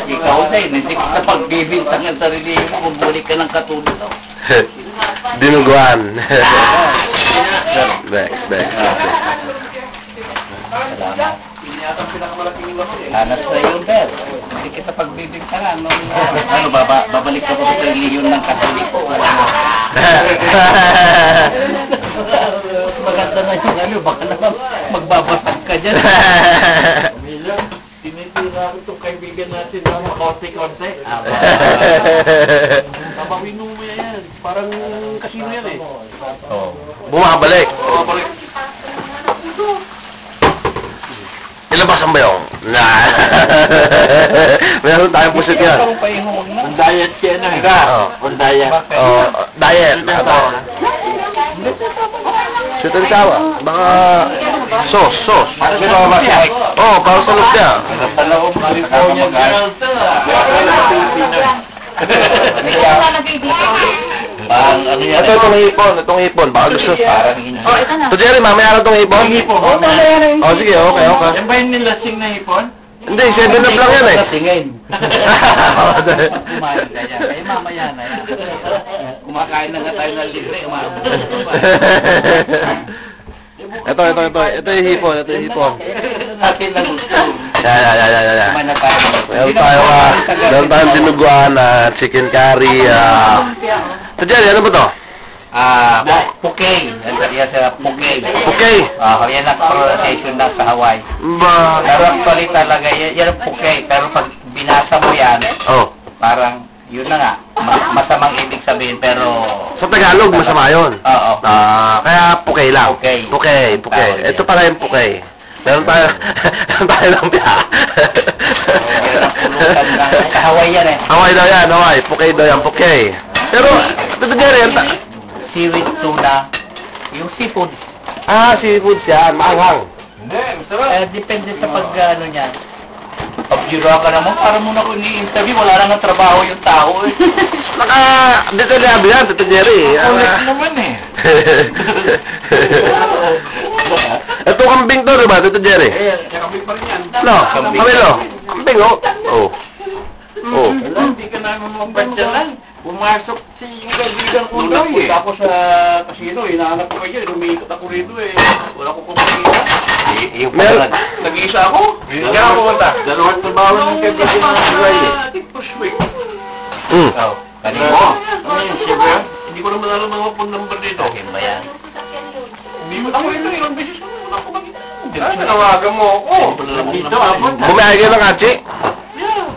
Ikaw din, hindi ka sa pagbibintang ang sarili mo, bumuli ka ng katulad. Dinuguan. Bex. Salamat. Hanap sa iyo, Ber. Hindi kita pagbibintangan. Ano, babalik ka po sa reliyon ng Katoliko. Maganda na yung ano, baka naman magbabasag ka dyan. Tinitira ko itong kaibigan natin na makonti-konti. Kapawin mo yan. Parang kasino yan eh. Bumabalik. Ilabasan ba yung? Meron tayong pusit yan. On diet siya na. On diet. Diet. Sweet and sour. Baka sauce. Para sa loob siya. Para sa loob niya. Sa loob, California girl. Ito itong hipon. Baka gusto. So Jerry, mamaya na itong hipon? Sige, okay. Yan ba yung nilasing na hipon? Hindi, 7 up lang yan eh. Tingin. Kumain ka yan. Ay, mamaya na yan. Kumakain na nga tayo ng libre. Ito yung hipon. Atin na gusto. Yan. Kumain na tayo. Meron tayong dinuguan na chicken curry. So Jerry, ano ba to? Pukey. Yan sa Pukey. Okay. Yan ang pronunciation na sa Hawaii. Pero actually talaga, yan ang Pukey. Pero pag binasa mo yan, parang, yun na nga, masamang ibig sabihin, pero... Sa Tagalog, masama yun? Oo. Kaya Pukey lang? Pukey. Ito pala yung Pukey. Meron tayo ng piya. Sa Hawaii yan eh. Hawaii daw yan, Hawaii. Pukey daw yan, Pukey. Pero, ito Jerry, seaweed tuna, yung seafood. Seafoods yan, maanghang. Hindi, masarap. Depende sa pag-ano niya. Pag-jura ka naman, para muna ko ini-interview, wala nang trabaho yung tao eh. Detalyado yan, Tito Jerry. Ulit naman eh. Ito kambing to, diba, Tito Jerry? Kambing pa rin yan. No, kambing, Hindi ka namin mabantyan lang. Pumasok si yung kaibigan ko daw eh. Nung ako sa casino, hinahanap ko kayo, lumikot ako rito eh. Wala ko kumikita. Nag-iisa ako. Kaya ako punta. Dalawang trabaho ng kaibigan ng Hawaii eh. I think first week. Kanino? Ano yung siyempre? Hindi ko naman alam mga phone number dito. Okay ba yan? Ako ito, ilang beses ako makita. Tinawagan mo ako. Dito ako. Bumiyagi ng Hachi? Yeah.